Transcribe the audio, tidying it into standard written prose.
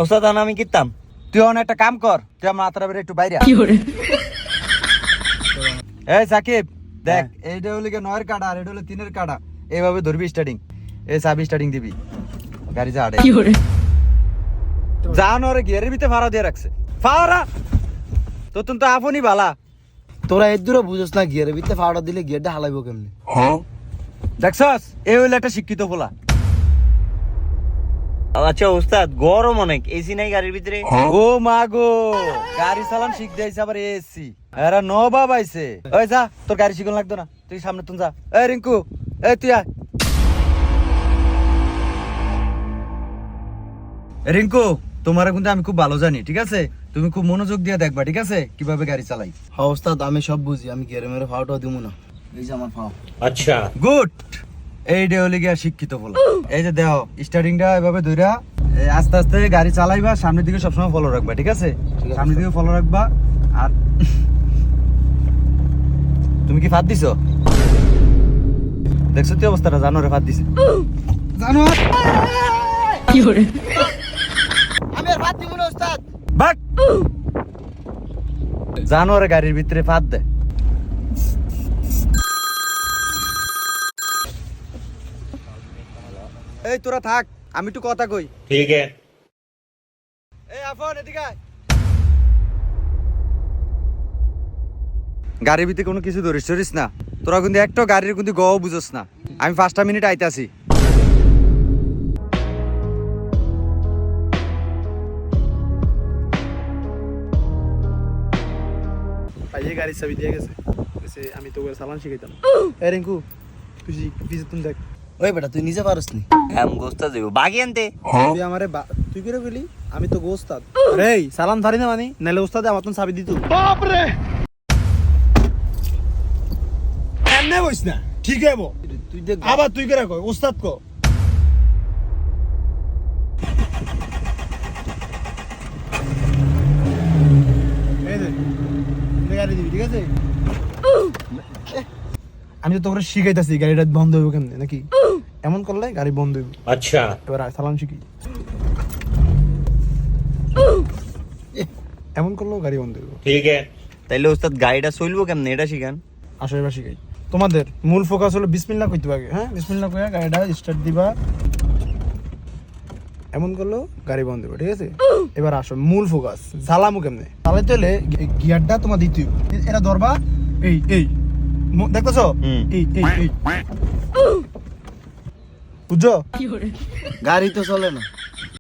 ওস্তাদ আমি কিতাম তুই অন একটা কাম কর, তুই আমার মাথার উপরে একটু বাইরে এই সাকিব দেখ, এইটা হলো কি 9 এর কাটা আর এটা হলো 3 এর কাটা, এইভাবে ধরবি স্টার্টিং, এই চাবি স্টার্টিং দিবি, গাড়ি যা আড়ে জানোরে গিয়ারের ভিতরে ফাড়া দিয়ে রাখছে, ফাড়া তো তুমি তো আপনি বালা, তোরা এর দূরে বুঝছ না গিয়ারের ভিতরে ফাওড়া দিলে গিয়ারটা হালাইবো কেমনে? দেখছস এই হইলো একটা শিক্ষিত পোলা। আচ্ছা ওস্তাদ গরম অনেক, এসি নাই গাড়ির ভিতরে। ও মা গো, গাড়ি চালান শিখ দিয়েছে আবার এসি, এরা নবাব আইছে। ওই যা, তোর গাড়ি শিখন লাগতো না, তুই সামনে তুই যা। এই রিঙ্কু, এই তুই আয়। রিঙ্কু, তোমার কিন্তু আমি খুব ভালো জানি, ঠিক আছে? তুমি খুব মনোযোগ দিয়ে দেখবা, ঠিক আছে, কিভাবে গাড়ি চালাই। হ্যাঁ ওস্তাদ, আমি সব বুঝি, আমি গিয়ারে মেরে ফাওটা দিব না। এই যে আমার ফাও। আচ্ছা গুড, এই ডে হলে গিয়া শিক্ষিত বলা। এই যে দেখো স্টার্টিংটা এভাবে ধইরা আস্তে আস্তে গাড়ি চালাইবা, সামনের দিকে সবসময় ফলো রাখবা, ঠিক আছে? সামনের দিকে ফলো রাখবা। আর তুমি কি ফাঁদ দিছো? দেখছো তুই অবস্থাটা, জানোরে ফাঁদ দিছে, জানো কি করে আমি আর ফাঁদ দিব না ওস্তাদ। বাক, জানোরে গাড়ির ভিতরে ফাঁদ দেয়। এই তোরা থাক, আমি একটু কথা কই। ঠিক আছে। এই আফন এদিকে আয়। গাড়ির ভিতরে কোনো কিছু ধরিস না, তোরা কিন্তু একটা গাড়ির কিন্তু গও বুঝোস না। আমি 5টা মিনিট আইতাছি। ভাইয়ে গাড়ির চাবি দিয়ে গেছে, আমি তো চালান শিখাইতাম। এই রিঙ্কু, তুই পিছে তুমি দেখ। ওই বেটা তুই নিজে পারস নি? আমি গোস্তা দেব বাকি আনতে। তুই আমারে তুই করে বলি আমি তো গোস্তাদ। আরে সালাম ধারি না মানি, নালে ওস্তাদে আমার তো চাবি দিত। বাপ রে, এমনে বইস না, ঠিক হইব। তুই দেখ আবার তুই করে কই ওস্তাদ কো। এই দে, গাড়ি দিবি, ঠিক আছে? আমি তো তোকে শিখাইতাছি গাড়িটা বন্ধ হইব কেমনে, নাকি এমন করলে গাড়ি বন্ধ হইব। আচ্ছা এবার চালান শিখি, এমন করলেও গাড়ি বন্ধ হইব। ঠিক আছে। তাইলে ওস্তাদ গাড়িটা চলবো কেমনে এটা শিখান। আসো এবার শিখাই। তোমাদের মূল ফোকাস হলো বিসমিল্লাহ কইতে হবে। হ্যাঁ, বিসমিল্লাহ কইয়া গাড়িটা স্টার্ট দিবা, এমন করলেও গাড়ি বন্ধ হবে, ঠিক আছে? এবার আসো মূল ফোকাস, চালামু কেমনে। চালাইতে হলে গিয়ারটা তোমার দিতে হবে, এটা ধরবা, এই এই দেখতেছো, এই এই এই বুঝছো? গাড়ি তো চলে না।